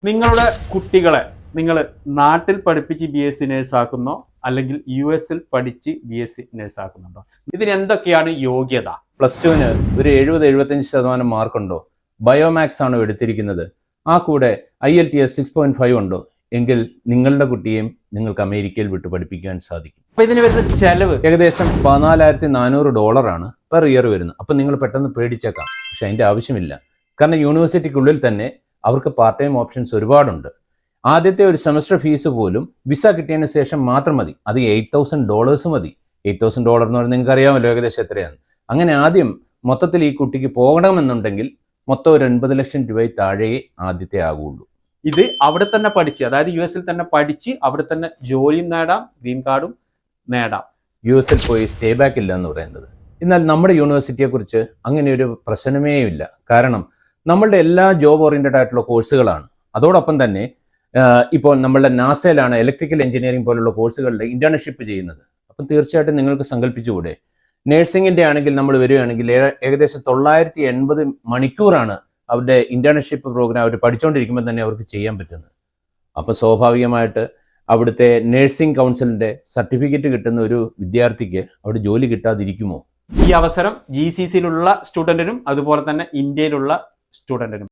നിങ്ങളുടെ കുട്ടികളെ നിങ്ങൾ നാട്ടിൽ പഠിപ്പിച്ച് BSc നേഴ്സ് ആക്കുന്നോ അല്ലെങ്കിൽ US പഠിച്ച് BSc നേഴ്സ് ആക്കുന്നുണ്ടോ? ഇതിന് എന്തൊക്കെയാണ് യോഗ്യത? +2 ഒരു 70-75% മാർക്കുണ്ടോ? ബയോമാക്സ് ആണോ എടുത്തിരിക്കുന്നത്? ആ കൂടെ IELTS 6.5 ഉണ്ടോ? എങ്കിൽ നിങ്ങളുടെ കുട്ടിയെയും നിങ്ങൾക്ക് അമേരിക്കയിൽ വിട്ട് പഠിപ്പിക്കാൻ സാധിക്കും. അപ്പൊ ഇതിന് വരുന്ന ചെലവ് ഏകദേശം $14,400 ആണ് പെർ ഇയർ വരുന്നത്. അപ്പം നിങ്ങൾ പെട്ടെന്ന് പേടിച്ചേക്കാം, പക്ഷെ അതിൻ്റെ ആവശ്യമില്ല. കാരണം യൂണിവേഴ്സിറ്റിക്കുള്ളിൽ തന്നെ അവർക്ക് പാർട്ട് ടൈം ഓപ്ഷൻസ് ഒരുപാടുണ്ട്. ആദ്യത്തെ ഒരു സെമസ്റ്റർ ഫീസ് പോലും വിസ കിട്ടിയതിന് ശേഷം മാത്രം മതി. അത് $8,000 മതി. $8,000 എന്ന് പറഞ്ഞാൽ നിങ്ങൾക്ക് അറിയാമല്ലോ ഏകദേശം എത്രയാണ്. അങ്ങനെ ആദ്യം മൊത്തത്തിൽ ഈ കുട്ടിക്ക് പോകണമെന്നുണ്ടെങ്കിൽ മൊത്തം ഒരു 9 ലക്ഷം രൂപയിൽ താഴെയേ ആദ്യത്തെ ആകുള്ളൂ. ഇത് അവിടെ തന്നെ പഠിച്ച്, അതായത് US തന്നെ പഠിച്ച് അവിടെ തന്നെ ജോലിയും നേടാം, ഗ്രീൻ കാർഡും നേടാം. US പോയി സ്റ്റേ ബാക്ക് ഇല്ല എന്ന് പറയുന്നത്. എന്നാൽ നമ്മുടെ യൂണിവേഴ്സിറ്റിയെക്കുറിച്ച് അങ്ങനെ ഒരു പ്രശ്നമേ ഇല്ല. കാരണം നമ്മളുടെ എല്ലാ ജോബ് ഓറിയന്റഡ് ആയിട്ടുള്ള കോഴ്സുകളാണ്. അതോടൊപ്പം തന്നെ ഇപ്പോൾ നമ്മളുടെ നാസയിലാണ് ഇലക്ട്രിക്കൽ എഞ്ചിനീയറിംഗ് പോലുള്ള കോഴ്സുകളുടെ ഇന്റേൺഷിപ്പ് ചെയ്യുന്നത്. അപ്പം തീർച്ചയായിട്ടും നിങ്ങൾക്ക് സങ്കല്പിച്ചുകൂടെ, നേഴ്സിംഗിന്റെ ആണെങ്കിൽ നമ്മൾ വരികയാണെങ്കിൽ ഏകദേശം 980 മണിക്കൂറാണ് അവരുടെ ഇന്റേൺഷിപ്പ് പ്രോഗ്രാം അവർ പഠിച്ചുകൊണ്ടിരിക്കുമ്പോൾ തന്നെ അവർക്ക് ചെയ്യാൻ പറ്റുന്നത്. അപ്പോൾ സ്വാഭാവികമായിട്ട് അവിടുത്തെ നേഴ്സിംഗ് കൗൺസിലിന്റെ സർട്ടിഫിക്കറ്റ് കിട്ടുന്ന ഒരു വിദ്യാർത്ഥിക്ക് അവിടെ ജോലി കിട്ടാതിരിക്കുമോ? ഈ അവസരം GCCയിലുള്ള സ്റ്റുഡന്റിനും അതുപോലെ തന്നെ ഇന്ത്യയിലുള്ള സ്റ്റുഡന്റിനും